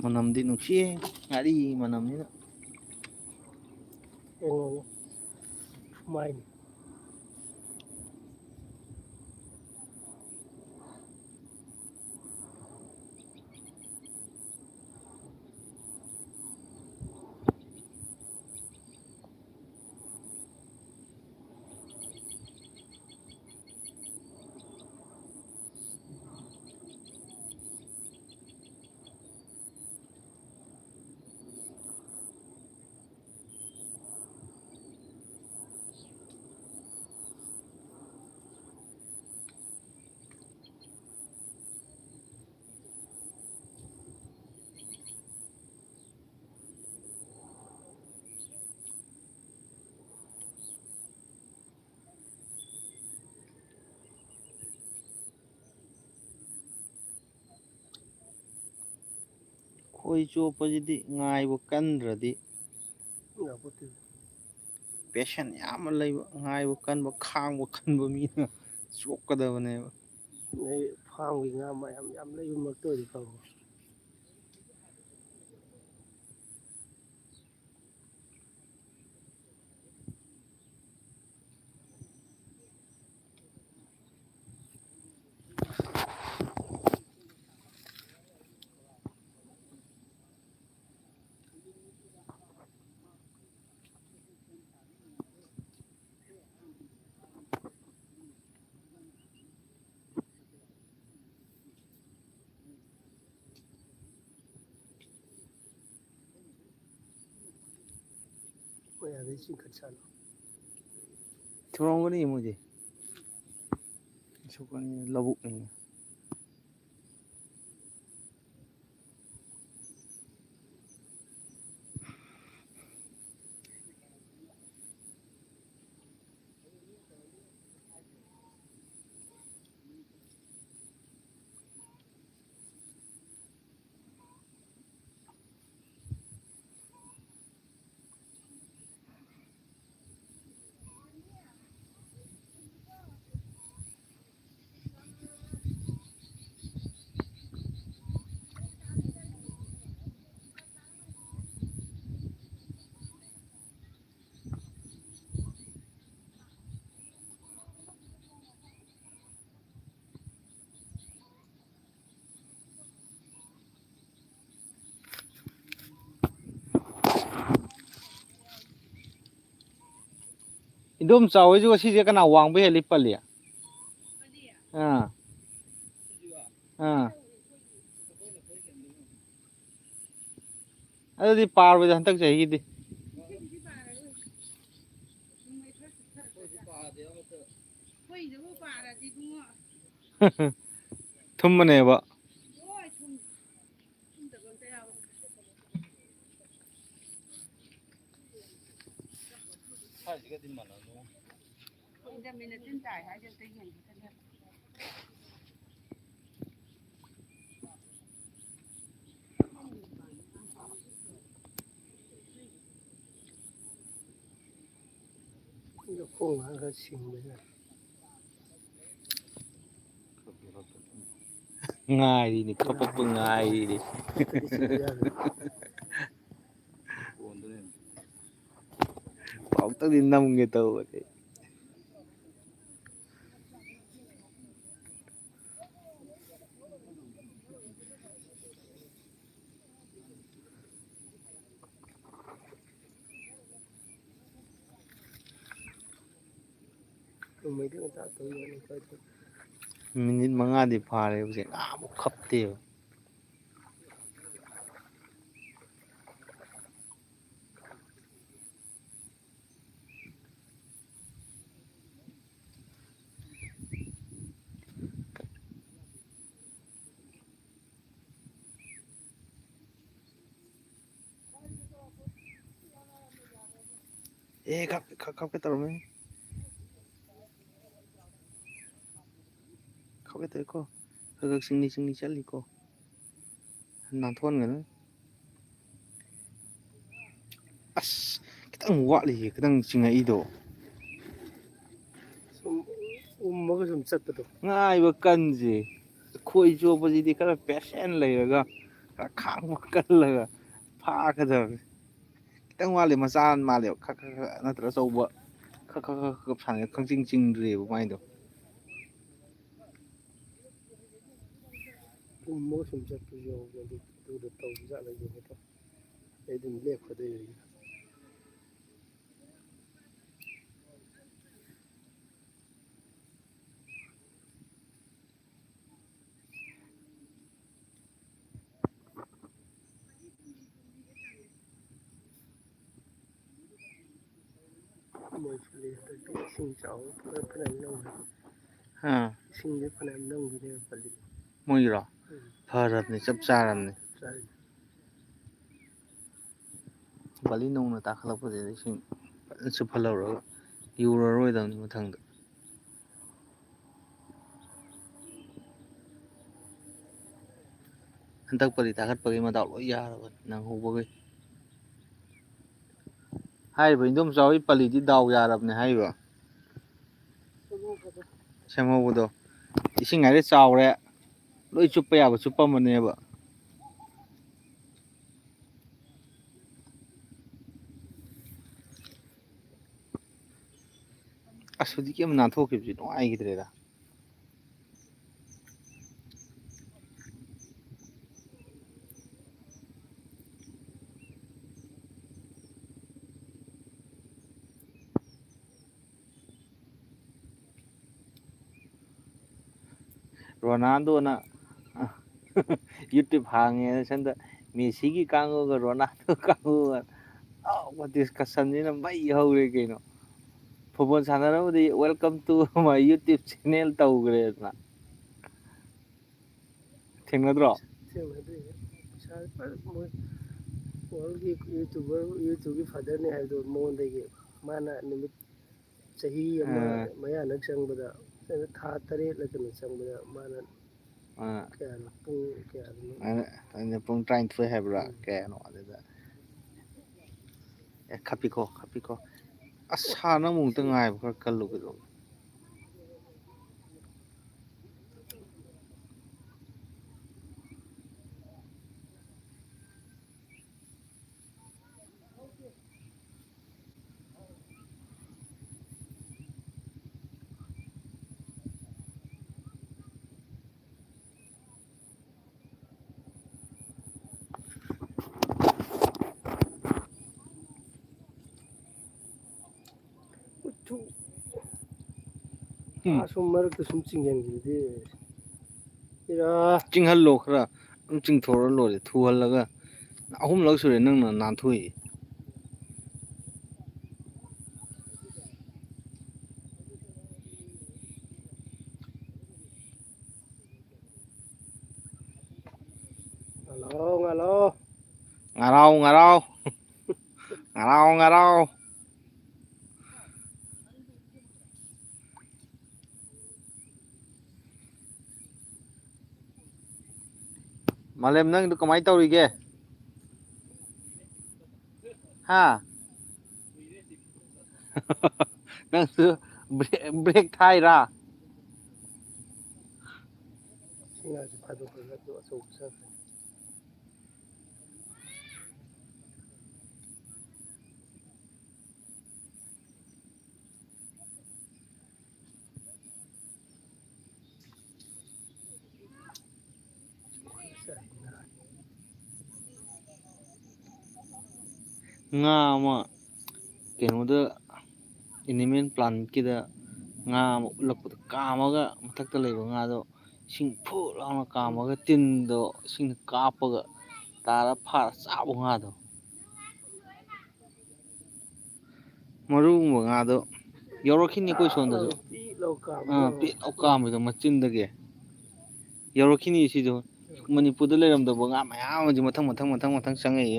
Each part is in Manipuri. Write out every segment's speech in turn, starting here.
Manamdi nungsiye ngari manamnya. Yang main. Khoi chopajidi ngaibo kandradi patient yam laiba ngaibo kanba khangbo kanba mina chokadabaneba. Farmgi nga mayam yam lay maktori fa. Ada sing kacana. Chorongani muje. Sukani labuk ni. Indom chawai juga sih kana wang be heli palia. Adudi parba hantak chahidi. Thummaneba. Yung kung hanggang sing Ngai ni kapap ngai ni. Bảo tao đi 5 người tàu vậy. Minit mga di pare kasi mo kapte. Kap ke taro me. Kap ke taro ko. Kagak sing ni chali ko. Nang thon ngana. As kita ngwa li kita singa ido. Umaga sum chatto. Ngai ba kanji. Khoi jo ba ji di kara patient lai ga. ꯈꯔ ꯈꯥꯡꯕ ꯀꯜꯂꯒ ꯐꯥꯒꯗꯕꯅꯤ ꯈꯤꯇꯪ ꯋꯥꯠꯂꯦ ꯃꯆꯥ ꯃꯥꯜꯂꯦꯕ ꯅꯠꯇ꯭ꯔꯒ ꯑꯆꯧꯕ ꯁꯥꯟꯅ ꯈꯪꯆꯤꯡ ꯆꯤꯡꯗ꯭ꯔꯤꯑꯕ ꯃꯥꯏꯗꯣ ꯇꯨꯝꯃꯒ ꯁꯨꯝ ꯆꯠꯄꯁꯨ ꯌꯥꯎꯕ ꯑꯗꯨꯗ ꯇꯧꯕ ꯖꯥꯠꯂꯒꯦꯅꯦꯀꯣ ꯑꯩ ꯑꯗꯨꯝ ꯂꯦꯞꯀꯗꯣꯏꯔꯤ ꯃꯣꯏ ꯍꯟꯗꯛꯇꯤ ꯏꯁꯤꯡ ꯆꯥꯎꯕ ꯐꯅꯌꯥꯝ ꯅꯪꯈ꯭ꯔꯦ ꯑꯥ ꯏꯁꯤꯡꯁꯦ ꯐꯅꯌꯥꯝ ꯅꯪꯈꯤꯅꯦꯕ ꯄꯜꯂꯤ ꯃꯣꯏꯒꯤꯔꯣ ꯐꯔꯕꯅꯤ ꯆꯞ ꯆꯥꯔꯕꯅꯤ ꯆꯥꯏ ꯕꯥꯂꯤ ꯅꯧꯅ ꯇꯥꯈꯠꯂꯛꯄꯁꯤꯗ ꯏꯁꯤꯡ ꯐꯖꯅ ꯆꯨꯞꯍꯜꯍꯧꯔꯒ ꯌꯨꯔꯔꯣꯏꯗꯕꯅꯤ ꯃꯊꯪꯗ ꯍꯟꯗꯛ ꯄꯔꯤ ꯇꯥꯈꯠꯄꯒꯤ ꯃꯗꯥꯎ ꯂꯣꯏ ꯌꯥꯔꯕꯅꯤ ꯅꯪ ꯍꯧꯕꯈꯩ ꯍꯥꯏꯔꯤꯕ ꯏꯟꯗꯣꯝ ꯆꯥꯎꯕꯤ ꯄꯜꯂꯤꯗꯤ ꯗꯥꯎ ꯌꯥꯔꯕꯅꯦ ꯍꯥꯏꯔꯤꯕ ꯁꯦꯝꯍꯧꯕꯗꯣ ꯏꯁꯤꯡ ꯍꯥꯏꯔꯦ ꯆꯥꯎꯔꯦ ꯂꯣꯏ ꯆꯨꯞꯄ ꯌꯥꯕ ꯆꯨꯞꯄꯝꯃꯅꯦꯕ ꯑꯁ ꯍꯧꯖꯤꯛꯀꯤ ꯑꯃ ꯅꯥꯟꯊꯣꯛꯈꯤꯕꯁꯤ ꯅꯨꯡꯉꯥꯏꯈꯤꯗ꯭ꯔꯦꯗ ꯔꯣꯅꯥꯜꯗꯣꯅ ꯌꯨꯇ꯭ꯌꯨꯕ ꯍꯥꯡꯉꯦꯅ ꯁꯟꯗ ꯃꯦꯁꯤꯒꯤ ꯀꯥꯡꯕꯨꯒ ꯔꯣꯅꯥꯜꯗꯣ ꯀꯥꯡꯕꯨꯒ ꯗꯤꯁꯀꯁꯟꯁꯤꯅ ꯃꯩ ꯍꯧꯔꯦ ꯀꯩꯅꯣ ꯐꯨꯠꯕꯣꯜ ꯁꯥꯟꯅꯔꯕꯗꯤ welcome to my YouTube channel ꯇꯧꯈ꯭ꯔꯦꯗꯅ ꯊꯦꯡꯅꯗ꯭ꯔꯣ ꯋꯥꯔꯜꯒꯤ ꯌꯨꯇꯨꯕꯀꯤ ꯐꯥꯗꯔꯅꯤ ꯍꯥꯏꯕꯗꯣ ꯃꯉꯣꯟꯗꯒꯤ ꯃꯥꯅ ꯅꯨꯃꯤꯠ ꯆꯍꯤ ꯑꯃ ꯃꯌꯥꯅꯛ ꯆꯪꯕꯗ ꯊꯥ 3 ꯀꯩꯅꯣ ꯆꯪꯕꯗ ꯃꯥꯅ ꯀꯌꯥꯅꯣ ꯄꯨꯡ ꯀꯌꯥꯗꯅꯣ ꯑꯩꯅ ꯄꯨꯡ 12 ꯍꯥꯏꯕ꯭ꯔꯥ ꯀꯌꯥꯅꯣ ꯑꯗꯨꯗ ꯈꯞꯄꯤꯈꯣ ꯑꯁ ꯁꯥ ꯅꯪ ꯑꯃꯨꯛꯇ ꯉꯥꯏꯕ ꯈꯔ ꯀꯜꯂꯨ ꯀꯩꯗꯧꯕ ꯑꯁꯨꯝ ꯃꯔꯛꯇ ꯁꯨꯝ ꯆꯤꯡꯁꯤꯟꯈꯤꯕꯗꯤ ꯆꯤꯡꯍꯜꯂꯣ ꯈꯔ ꯑꯗꯨꯝ ꯆꯤꯡꯊꯣꯛꯑ ꯂꯣꯏꯔꯦ ꯊꯨꯍꯜꯂꯒ 3ꯂꯛ ꯁꯨꯔꯦ ꯅꯪꯅ ꯅꯥꯟꯊꯣꯛꯏ ꯉꯥꯔꯥꯎ ꯃꯥꯂꯦꯝ ꯅꯪꯗꯨ ꯀꯃꯥꯏꯅ ꯇꯧꯔꯤꯒꯦ ꯍꯥꯥ ꯅꯪꯁꯨ ꯕ꯭ꯔꯦꯛ ꯊꯥꯏꯔꯥ ꯁꯤ ꯉꯥꯁꯦ ꯐꯥꯗꯣꯛꯈ꯭ꯔꯒ ꯑꯗꯨ ꯑꯆꯧꯕ ꯆꯠꯈ꯭ꯔꯅꯤ ꯉꯥ ꯑꯃ ꯀꯩꯅꯣꯗ ꯑꯦꯅꯤꯃꯦꯜ ꯄ꯭ꯂꯥꯟꯀꯤꯗ ꯉꯥ ꯑꯃ ꯎꯠꯂꯛꯄꯗꯣ ꯀꯥꯝꯃꯒ ꯃꯊꯛꯇ ꯂꯩꯕ ꯉꯥꯗꯣ ꯏꯁꯤꯡ ꯐꯨꯠ ꯂꯥꯎꯅ ꯀꯥꯝꯃꯒ ꯇꯤꯟꯗꯣ ꯏꯁꯤꯡꯗ ꯀꯥꯞꯄꯒ ꯇꯥꯔ ꯐꯥꯔ ꯆꯥꯕ ꯉꯥꯗꯣ ꯃꯔꯨꯒꯨꯝꯕ ꯉꯥꯗꯣ ꯌꯧꯔꯛꯈꯤꯅꯤ ꯑꯩꯈꯣꯏ ꯁꯣꯟꯗꯁꯨ ꯄꯤꯠ ꯂꯥꯎ ꯀꯥꯝꯕꯗꯣ ꯄꯦꯠ ꯂꯥꯎ ꯀꯥꯝꯕꯗꯣ ꯃꯆꯤꯟꯗꯒꯤ ꯌꯧꯔꯛꯈꯤꯅꯤ ꯁꯤꯁꯨ ꯃꯅꯤꯄꯨꯔꯗ ꯂꯩꯔꯝꯗꯕ ꯉꯥ ꯃꯌꯥꯝ ꯑꯃꯁꯨ ꯃꯊꯪ ꯆꯪꯉꯛꯏ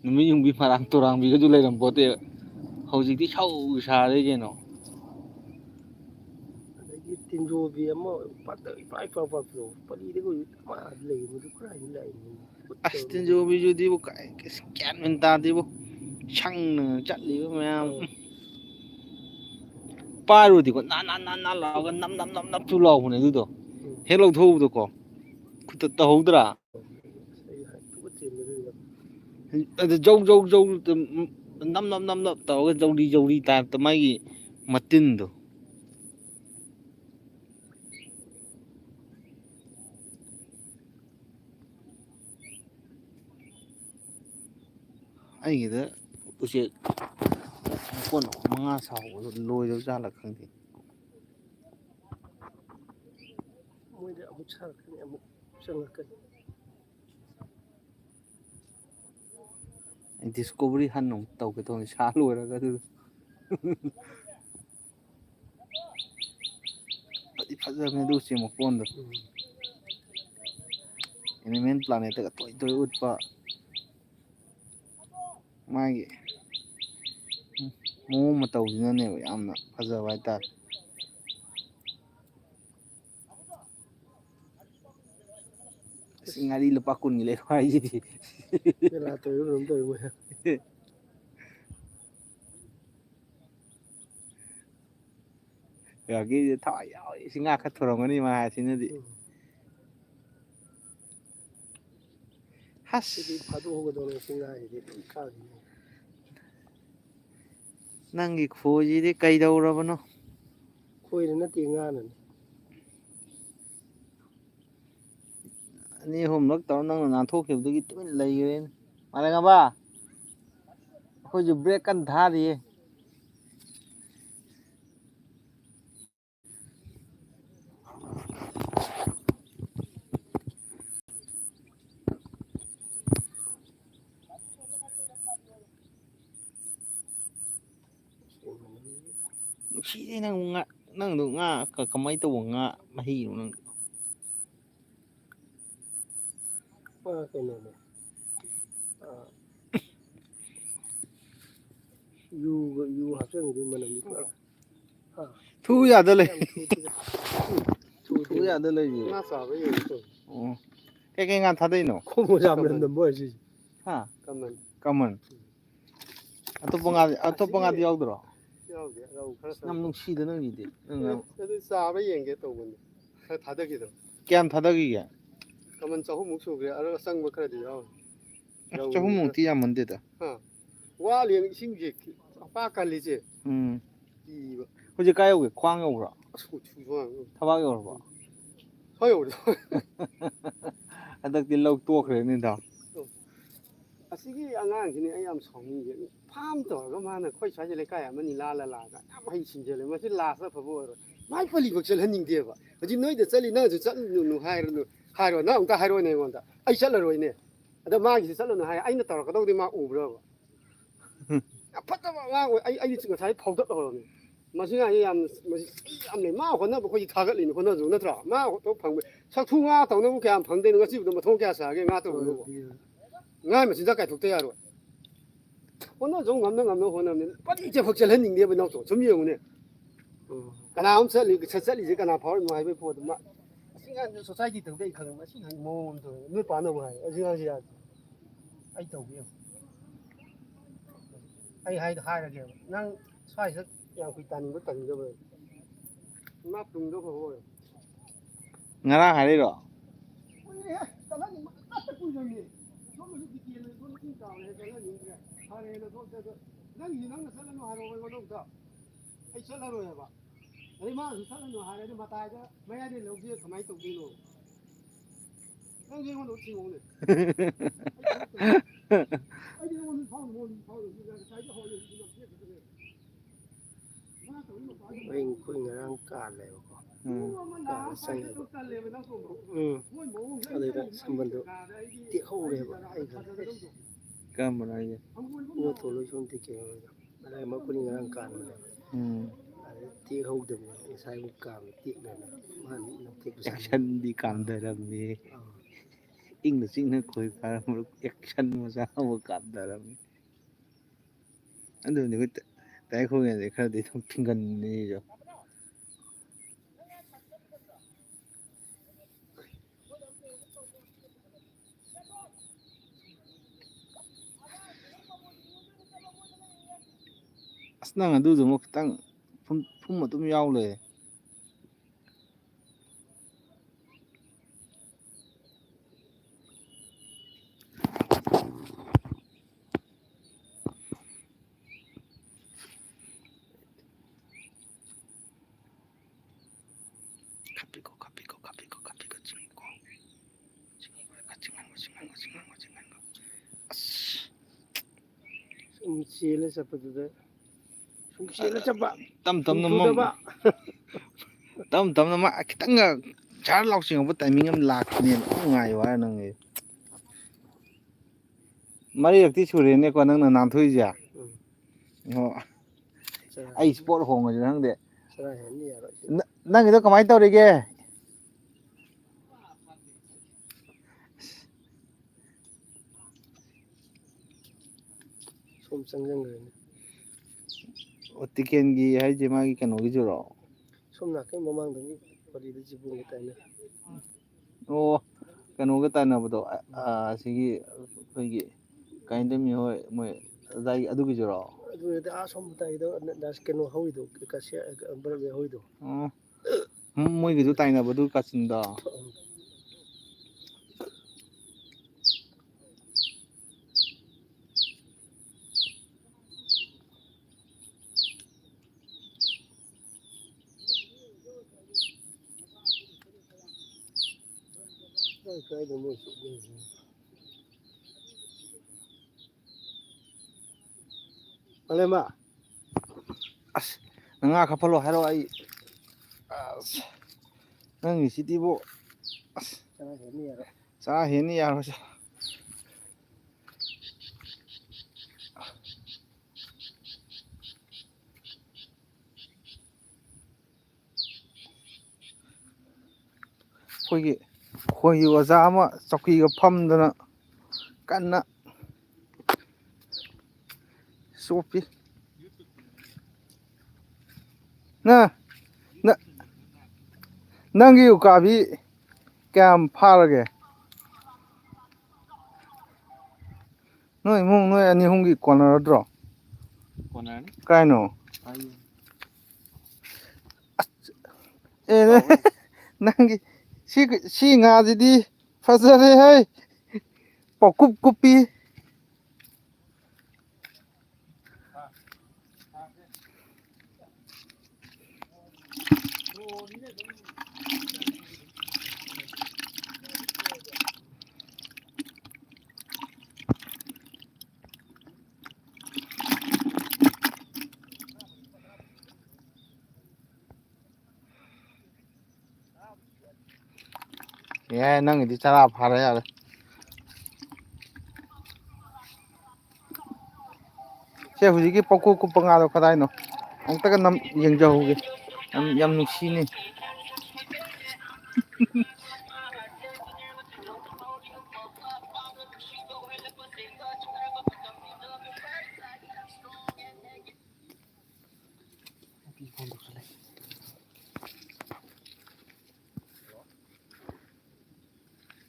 ꯅꯨꯃꯤꯠ ꯌꯨꯡꯕꯤ ꯃꯔꯥꯡ ꯇꯨꯔꯥꯡꯕꯤꯒꯁꯨ ꯂꯩꯔꯝꯄꯣꯠꯇꯦ ꯍꯧꯖꯤꯛꯇꯤ ꯁꯧ ꯁꯥꯔꯦ ꯀꯩꯅꯣ ꯑꯗꯒꯤ ꯇꯤꯟꯖꯣꯕꯤ ꯑꯃ ꯏꯄꯥꯛ ꯄꯥꯛꯄꯗꯣ ꯄꯜꯂꯤꯗꯒ ꯂꯩ ꯃꯗꯨ ꯀꯗꯥꯏꯗ ꯂꯥꯛꯏꯅꯣ ꯑꯁ ꯇꯤꯟꯖꯣꯕꯤꯖꯨꯗꯤꯕꯨ ꯒ꯭ꯌꯥꯟ ꯃꯦꯟ ꯇꯥꯗꯦꯕꯨ ꯁꯪꯅ ꯆꯠꯂꯤꯕ ꯃꯌꯥꯝ ꯄꯥꯏꯔꯨꯔꯗꯤꯀꯣ ꯅꯥꯟ ꯂꯥꯎꯔꯒ ꯅꯞꯁꯨ ꯂꯥꯎꯕꯅꯦ ꯑꯗꯨꯗꯣ ꯍꯦꯛ ꯂꯧꯊꯣꯛꯎꯕꯗꯀꯣ ꯈꯨꯠꯇ ꯇꯧꯍꯧꯗ꯭ꯔꯥ ꯑꯗꯨ ꯖꯧ ꯅꯞ ꯇꯧꯔꯒ ꯖꯧꯔꯤ ꯇꯥꯏꯞꯇ ꯃꯥꯒꯤ ꯃꯇꯤꯟꯗꯣ ꯑꯩꯒꯤꯗ ꯎꯆꯦꯛ ꯃꯀꯣꯟ 5 ꯁꯥꯍꯧꯕꯗꯣ ꯂꯣꯏꯗꯕ ꯖꯥꯠꯂ ꯈꯪꯗꯦ ꯃꯣꯏꯗ ꯑꯃꯨꯛ ꯁꯥꯔꯛꯀꯅꯤ ꯑꯃꯨꯛ ꯆꯪꯉꯛꯀꯅꯤ ꯗꯤꯁꯀꯣꯕꯔꯤ ꯍꯟꯅ ꯑꯃꯨꯛ ꯇꯧꯒꯦ ꯇꯧꯅꯤ ꯁꯥ ꯂꯣꯏꯔꯒ ꯑꯗꯨꯗꯣ ꯐꯖꯕꯅꯦ ꯑꯗꯨ ꯎꯆꯦꯛ ꯃꯀꯣꯟꯗꯣ ꯑꯦꯅꯤꯃꯦꯜ ꯄ꯭ꯂꯥꯅꯦꯠꯇꯒ ꯇꯣꯏ ꯎꯠꯄ ꯃꯥꯒꯤ ꯃꯑꯣꯡ ꯃꯇꯧꯁꯤꯅꯅꯦꯕ ꯌꯥꯝꯅ ꯐꯖꯕ ꯍꯥꯏꯇꯥꯔꯦ ꯑꯁ ꯉꯥꯔꯤ ꯂꯨꯄꯥ 10ꯒꯤ ꯂꯩꯔꯣ ꯍꯥꯏꯁꯤꯗꯤ ꯃꯦꯂꯥ ꯇꯧꯔꯤꯕ ꯀꯩꯅꯣꯝ ꯇꯧꯔꯤ ꯃꯣꯏ ꯒꯥꯒꯤꯁꯦ ꯊꯋꯥꯏ ꯌꯥꯎꯏ ꯁꯤ ꯉꯥ ꯈꯔ ꯊꯨꯔꯝꯒꯅꯤ ꯃꯥ ꯍꯥꯏꯁꯤꯅꯗꯤ ꯁꯤꯗꯤ ꯍꯁ ꯐꯥꯗꯣꯛꯍꯧꯒꯗꯧꯅꯦ ꯁꯤ ꯉꯥꯁꯤꯗꯤ ꯂꯣꯏ ꯀꯥꯈꯤꯅꯤ ꯅꯪꯒꯤ ꯈꯣꯏꯁꯤꯗꯤ ꯀꯩꯗꯧꯔꯕꯅꯣ ꯈꯣꯏꯅ ꯅꯠꯇꯦ ꯉꯥꯅꯅꯤ 2 ꯑꯍꯨꯝꯂꯛ ꯇꯧꯔ ꯅꯪꯅ ꯅꯥꯟꯊꯣꯛꯈꯤꯕꯗꯒꯤ ꯇꯨꯃꯤꯟ ꯂꯩꯈ꯭ꯔꯦꯅꯦ ꯃꯥꯂꯦꯝꯉꯥꯟꯕ ꯑꯩꯈꯣꯏꯁꯨ ꯕ꯭ꯔꯦꯛ ꯀꯟꯅ ꯊꯥꯔꯤꯌꯦ ꯅꯨꯡꯁꯤꯗꯦ ꯅꯪꯗꯣ ꯉꯥ ꯀꯃꯥꯏꯅ ꯇꯧꯕ ꯉꯥ ꯃꯍꯤꯅꯣ ꯅꯪ ꯀꯩꯅꯣꯅꯦ ꯌꯨ ꯍꯥꯞꯆꯤꯟꯕꯗꯨ ꯃꯅꯝꯗꯤ ꯄꯨꯔꯥ ꯊꯨ ꯌꯥꯗ ꯂꯩ ꯌꯥꯝ ꯊꯨꯗꯦꯗ ꯊꯨ ꯌꯥꯗ ꯂꯩꯔꯤ ꯉꯥ ꯆꯥꯕ ꯌꯦꯡꯒꯦ ꯇꯧꯅꯤ ꯑꯣ ꯀꯩ ꯉꯥ ꯊꯥꯗꯩꯅꯣ ꯈꯣꯡ ꯃꯣꯖꯥ ꯃꯅꯝ ꯅꯝꯕ ꯑꯣꯏꯔꯦ ꯁꯤꯁꯦ ꯍꯥ ꯀꯃꯟ ꯀꯃꯟ ꯑꯇꯣꯞꯄ ꯉꯥꯗꯤ ꯌꯥꯎꯗ꯭ꯔꯣ ꯌꯥꯎꯗꯦ ꯔꯧ ꯈꯔ ꯌꯥꯝ ꯆꯪꯕ ꯅꯨꯡꯁꯤꯗ ꯅꯪꯒꯤꯗꯤ ꯑꯗꯨ ꯆꯥꯕ ꯌꯦꯡꯒꯦ ꯇꯧꯕꯅꯤ ꯈꯔ ꯊꯥꯗꯈꯤꯗꯕ ꯀꯌꯥꯝ ꯊꯥꯗꯈꯤꯒꯦ ꯀꯃꯟ 100ꯃꯨꯛ ꯁꯨꯈ꯭ꯔꯦ ꯑꯗꯨꯒ ꯑꯆꯪꯕ ꯈꯔꯗꯤ ꯌꯥꯎꯔꯤ ꯔꯧ ꯅꯨꯡ 100ꯃꯨꯛꯇꯤ ꯌꯥꯝꯃꯟꯗꯦꯗ ꯋꯥꯠꯂꯤ ꯏꯁꯤꯡꯁꯦ ꯑꯄꯥꯛ ꯀꯜꯂꯤꯁꯦ ꯀꯤꯕ ꯍꯧꯖꯤꯛ ꯀꯥꯏ ꯌꯧꯒꯦ ꯈ꯭ꯋꯥꯡ ꯌꯧꯕ꯭ꯔꯥ ꯑꯁ ꯊꯕꯥꯛ ꯌꯧꯔꯕꯣ ꯁ꯭ꯋꯥꯏ ꯌꯧꯔꯦ ꯍꯟꯗꯛꯇꯤ ꯂꯧ ꯇꯣꯛꯈ꯭ꯔꯦꯅꯦ ꯏꯇꯥꯎ ꯑꯁꯤꯒꯤ ꯑꯉꯥꯡꯁꯤꯅꯤ ꯑꯩ ꯌꯥꯝ ꯁꯥꯎꯅꯤꯡꯉꯤꯁꯦ ꯐꯥꯝ ꯇꯧꯔꯒ ꯃꯥꯅ ꯑꯩꯈꯣꯏ ꯁ꯭ꯋꯥꯏꯁꯦ ꯂꯩꯀꯥꯏ ꯑꯃꯅꯤ ꯂꯥꯛꯑꯒ ꯌꯥꯝ ꯍꯩ ꯁꯤꯡꯖꯜꯂꯦ ꯃꯁꯤ ꯂꯥꯁꯇ ꯑꯐꯕ ꯑꯣꯏꯔꯣꯏ ꯃꯥꯏ ꯄꯜꯂꯤꯐꯥꯎ ꯆꯠꯍꯟꯅꯤꯡꯗꯦꯕ ꯍꯧꯖꯤꯛ ꯅꯣꯏꯗ ꯆꯠꯂꯤ ꯅꯪꯁꯨ ꯆꯠꯂꯨꯅꯨ ꯍꯥꯏꯔꯣ ꯅꯪ ꯑꯃꯨꯛꯇ ꯍꯥꯏꯔꯣꯅꯦ ꯑꯩꯉꯣꯟꯗ ꯑꯩ ꯆꯠꯂꯔꯣꯏꯅꯦ ꯑꯗ ꯃꯥꯒꯤꯁꯤ ꯆꯠꯂꯨꯅꯨ ꯍꯥꯏ ꯑꯩꯅ ꯇꯧꯔꯛꯀꯗꯧꯗꯤ ꯃꯥ ꯎꯕ꯭ꯔꯕ ꯌꯥꯝ ꯐꯠꯇꯕ ꯑꯉꯥꯡ ꯑꯣꯏ ꯑꯩꯗꯤ ꯉꯁꯥꯏ ꯐꯥꯎꯗꯠꯍꯧꯔꯕꯅꯤ ꯃꯁꯤꯉꯥꯡꯁꯦ ꯃꯁꯤ ꯌꯥꯝ ꯂꯩ ꯃꯥ ꯍꯣꯠꯅꯕ ꯑꯩꯈꯣꯏꯁꯤ ꯊꯥꯒꯠꯂꯤꯅꯤ ꯍꯣꯠꯅꯖꯧ ꯅꯠꯇ꯭ꯔꯥ ꯃꯥ ꯍꯣꯠꯅꯕ ꯐꯪꯕ ꯁꯛꯊꯨ ꯉꯥ ꯇꯧꯅꯕꯕꯨ ꯀꯌꯥꯝ ꯐꯪꯗꯣꯏꯅꯣ ꯉꯁꯤꯕꯨꯗ ꯃꯊꯣꯡ ꯀꯌꯥ ꯆꯥꯒꯦ ꯉꯥ ꯇꯧꯅꯕꯕꯨ ꯉꯥ ꯃꯆꯤꯟꯖꯥꯛ ꯀꯥꯏꯊꯣꯛꯇ ꯌꯥꯔꯣꯏ ꯍꯣꯠꯅꯖꯧ ꯉꯝꯅ ꯍꯣꯠꯅꯕꯅꯤ ꯄꯜꯂꯤ ꯆꯠꯐꯛ ꯆꯠꯍꯟꯅꯤꯡꯗꯦꯕ ꯏꯅꯥꯎꯆꯣ ꯁꯨꯝ ꯌꯦꯡꯉꯨꯅꯦ ꯀꯅꯥ ꯆꯠꯂꯤꯁꯦ ꯀꯅꯥ ꯐꯥꯎꯔꯤꯅꯣ ꯍꯥꯏꯕꯒꯤ ꯄꯣꯠꯇꯨ ꯑꯁꯤ ꯉꯥꯡꯁꯦ ꯁꯣꯁꯥꯏꯇꯤ ꯇꯧꯗ ꯑꯩ ꯈꯪꯉꯕ ꯑꯁꯤ ꯉꯥꯡꯁꯦ ꯃꯑꯣꯡ ꯑꯃ ꯇꯧꯋꯦ ꯅꯣꯏ ꯄꯥꯅꯕꯨ ꯍꯥꯏ ꯑꯁꯤ ꯉꯥꯡꯁꯦ ꯌꯥꯗꯦ ꯑꯩ ꯇꯧꯒꯦ ꯑꯩ ꯍꯥꯏꯔꯒꯦꯕ ꯅꯪ ꯁ꯭ꯋꯥꯏꯁꯤꯗ ꯌꯥꯝ ꯀꯨꯏ ꯇꯥꯅꯤꯡꯕ ꯇꯥꯅꯤꯡꯗꯕ ꯏꯃꯥ ꯇꯨꯡꯗ ꯐꯕ ꯑꯣꯏꯔꯣ ꯉꯔꯥꯡ ꯍꯥꯏꯔꯛꯏꯔꯣ ꯅꯪꯅ ꯆꯠꯂꯅꯨ ꯍꯥꯏꯔꯣꯕ ꯑꯩꯉꯣꯟꯗ ꯑꯝꯇ ꯑꯩ ꯆꯠꯂꯔꯣꯏꯕ ꯑꯗꯩ ꯃꯥꯅꯁꯨ ꯆꯠꯂꯅꯨ ꯍꯥꯏꯔꯗꯤ ꯃꯇꯥꯏꯗ ꯃꯌꯥꯏꯗ ꯂꯧꯁꯦ ꯀꯃꯥꯏꯅ ꯇꯧꯗꯣꯏꯅꯣ ꯅꯪꯁꯨ ꯑꯩꯉꯣꯟꯗ ꯊꯤꯡꯉꯛꯎꯅꯦ ꯑꯩꯗꯤ ꯑꯩꯈꯣꯏ ꯉꯔꯥꯡ ꯀꯥꯜꯂꯦꯕꯀꯣ ꯑꯗꯨꯗ ꯁꯝꯕꯜꯗꯣ ꯇꯦꯛꯍꯧꯔꯦꯕ ꯑꯩ ꯀꯔꯝꯕꯅꯣ ꯍꯥꯏꯁꯦ ꯊꯣꯛꯂꯣꯏ ꯁꯣꯝ ꯇꯦꯛꯑꯦꯕ ꯑꯗꯩ ꯃꯈꯨꯠ ꯉꯔꯥꯡ ꯀꯥꯟꯕꯅꯦꯕ ꯑꯗꯩ ꯇꯦꯛꯍꯧꯗꯕꯅꯦ ꯉꯁꯥꯏꯃꯨꯛ ꯀꯥꯕ ꯇꯦꯛꯅꯅ ꯃꯥꯅ ꯑꯦꯛꯁꯟꯗꯤ ꯀꯥꯟꯊꯔꯝꯃꯤ ꯏꯪꯅ ꯆꯤꯛꯅ ꯈꯣꯏ ꯐꯥꯔꯝꯕ ꯑꯦꯛꯁꯟ ꯃꯆꯥ ꯑꯃ ꯀꯥꯟꯊꯔꯝꯃꯤ ꯑꯗꯨꯅꯤ ꯑꯩꯈꯣꯏ ꯇꯥꯏꯈꯣꯏꯉꯩꯗꯤ ꯈꯔꯗꯤ ꯑꯗꯨꯝ ꯊꯤꯡꯒꯟꯅꯤꯁꯨ ꯑꯁ ꯅꯪ ꯑꯗꯨꯗꯨꯃ ꯈꯤꯇꯪ ꯐꯨꯝ ꯑꯗꯨꯝ ꯌꯥꯎ ꯂꯩ ꯆꯦꯜꯂ ꯆꯠꯄꯗꯨꯗ ꯁꯨꯝ ꯆꯦꯜꯂ ꯆꯠꯄ ꯇꯝ ꯁꯨꯝ ꯇꯝꯅ ꯊꯨꯗꯕ ꯇꯞꯅ ꯈꯤꯇꯪꯒ ꯁꯥꯔ ꯂꯥꯎꯆꯤꯡꯉꯛꯄ ꯇꯥꯏꯃꯤꯡ ꯑꯃ ꯂꯥꯛꯈꯤꯅꯦꯕ ꯅꯨꯡꯉꯥꯏꯌꯨ ꯍꯥꯏꯔ ꯅꯪꯒꯤ ꯃꯔꯤꯔꯛꯇꯤ ꯁꯨꯔꯦꯅꯦꯀꯣ ꯅꯪꯅ ꯅꯥꯟꯊꯣꯛꯏꯁꯦ ꯑꯣ ꯑꯩ ꯏꯁꯄꯣꯠ ꯍꯣꯡꯉꯁꯨ ꯈꯪꯗꯦ ꯅꯪꯒꯤꯗꯣ ꯀꯃꯥꯏꯅ ꯇꯧꯔꯤꯒꯦ ꯁꯣꯝ ꯆꯪꯁꯤꯟꯈ꯭ꯔꯦꯅꯦ ꯑꯣ ꯇꯤꯀꯦꯟꯒꯤ ꯍꯥꯏꯁꯦ ꯃꯥꯒꯤ ꯀꯩꯅꯣꯒꯤꯁꯨꯔꯣ ꯁꯣꯝ ꯅꯥꯀꯩ ꯃꯃꯥꯡꯗꯒꯤ ꯄꯔꯤꯗ ꯖꯤꯕꯨꯡꯒ ꯇꯥꯏꯅ ꯑꯣ ꯀꯩꯅꯣꯒ ꯇꯥꯟꯅꯕꯗꯣ ꯑꯁꯤꯒꯤ ꯑꯩꯈꯣꯏꯒꯤ ꯀꯥꯏꯅꯗꯃꯤ ꯍꯣꯏ ꯃꯣꯏ ꯑꯗꯥꯏ ꯑꯗꯨꯒꯤꯁꯨꯔꯣ ꯑꯗꯨꯗꯤ ꯑꯁꯣꯝ ꯇꯥꯏꯗꯣ ꯀꯩꯅꯣ ꯍꯧꯋꯤꯗꯣ ꯕꯔꯃꯦ ꯍꯧꯋꯤꯗꯣ ꯑꯣ ꯃꯣꯏꯒꯤꯁꯨ ꯇꯥꯏꯅꯕꯗꯨ ꯀꯥꯆꯤꯟꯗ ꯀꯥꯏꯗ ꯃꯣꯏ ꯑꯂꯦꯝꯕ ꯑꯁ ꯅꯪ ꯉꯥ ꯈꯞꯐꯜꯂꯣ ꯍꯥꯏꯔꯛꯑꯣ ꯑꯩ ꯑꯁ ꯅꯪꯒꯤꯁꯤꯗꯤꯕꯨ ꯑꯁ ꯆꯔꯥ ꯍꯦꯟꯅ ꯌꯥꯔꯣꯏ ꯆꯔꯥ ꯍꯦꯟꯅ ꯌꯥꯔꯣꯏ ꯑꯩꯈꯣꯏꯒꯤ ꯑꯣꯖꯥ ꯑꯃ ꯆꯧꯀꯤꯒ ꯐꯝꯗꯅ ꯀꯟꯅ ꯆꯣꯞꯄꯤ ꯅꯪꯒꯤ ꯎꯀꯥꯕꯤ ꯀꯌꯥꯝ ꯐꯥꯔꯒꯦ ꯅꯣꯏ ꯏꯃꯨꯡ ꯅꯣꯏ ꯑꯅꯤ ꯑꯍꯨꯝꯒꯤ ꯀꯣꯟꯅꯔꯗ꯭ꯔꯣ ꯀꯣꯟꯅꯔꯅꯤ ꯀꯥꯏꯅꯣ ꯑꯦ ꯅꯪꯒꯤ ꯁꯤ ꯉꯥꯁꯤꯗꯤ ꯐꯖꯔꯦ ꯍꯦ ꯄꯥꯎꯀꯨꯞ ꯀꯨꯞꯄꯤ ꯌꯥꯏ ꯅꯪꯒꯤꯗꯤ ꯆꯔꯥ ꯐꯥꯔꯦ ꯌꯥꯔꯦ ꯁꯦ ꯍꯧꯖꯤꯛꯀꯤ ꯄꯥꯎꯀꯨꯞ ꯀꯨꯞꯄ ꯉꯥꯗꯣ ꯀꯗꯥꯏꯅꯣ ꯑꯃꯨꯛꯇꯒ ꯌꯦꯡꯖꯍꯧꯒꯦ ꯌꯥꯝ ꯅꯨꯡꯁꯤꯅꯦ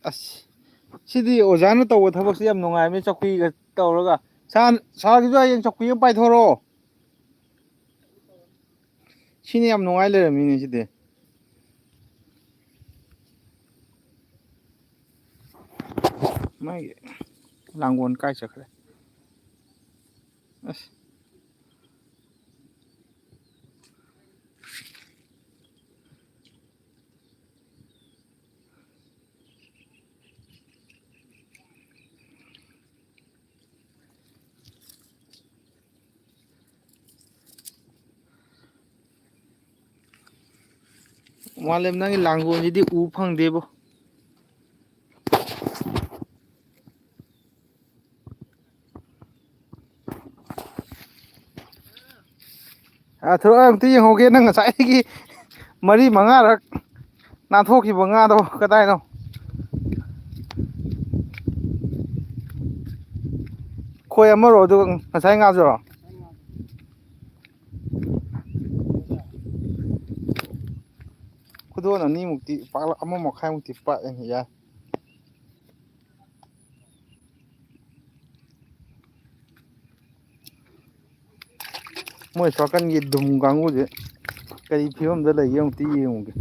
ꯑꯁ ꯁꯤꯗꯤ ꯑꯣꯖꯥꯅ ꯇꯧꯕ ꯊꯕꯛꯁꯤ ꯌꯥꯝ ꯅꯨꯡꯉꯥꯏꯕꯅꯤ ꯆꯧꯀ꯭ꯔꯤꯒ ꯇꯧꯔꯒ ꯁꯥꯔꯒꯤꯁꯨ ꯍꯌꯦꯡ ꯆꯧꯀ꯭ꯔꯤ ꯑꯃ ꯄꯥꯏꯊꯣꯔꯛꯑꯣ ꯁꯤꯅꯤ ꯌꯥꯝ ꯅꯨꯡꯉꯥꯏ ꯂꯩꯔꯝꯃꯤꯅꯦ ꯁꯤꯗꯤ ꯃꯥꯒꯤ ꯂꯥꯡꯒꯣꯜ ꯀꯥꯏ ꯆꯠꯈ꯭ꯔꯦ ꯑꯁ ꯃꯥꯂꯦꯝ ꯅꯪꯒꯤ ꯂꯥꯡꯒꯣꯜꯁꯤꯗꯤ ꯎ ꯐꯪꯗꯦꯕꯣ ꯊꯣꯛꯂꯛ ꯑꯝꯇ ꯌꯦꯡꯍꯧꯒꯦ ꯅꯪ ꯉꯁꯥꯏꯗꯒꯤ ꯃꯔꯤ ꯃꯉꯥꯔꯛ ꯅꯥꯟꯊꯣꯛꯈꯤꯕ ꯉꯥꯗꯣ ꯀꯗꯥꯏꯅꯣ ꯈꯣꯏ ꯑꯃꯔꯣ ꯑꯗꯨꯒ ꯉꯁꯥꯏ ꯉꯥꯖꯔꯣ ꯈꯨꯗꯣꯟ ꯑꯅꯤꯃꯨꯛꯇꯤ ꯄꯥꯛꯂꯛ 1.5 ꯄꯥꯛꯑꯦ ꯌꯥꯏ ꯃꯣꯏ ꯁꯣꯀꯟꯒꯤ ꯗꯨꯝ ꯀꯥꯡꯕꯨꯁꯦ ꯀꯔꯤ ꯐꯤꯕꯝꯗ ꯂꯩꯒꯦ ꯑꯃꯨꯛꯇ ꯌꯦꯡꯉꯨꯒꯦ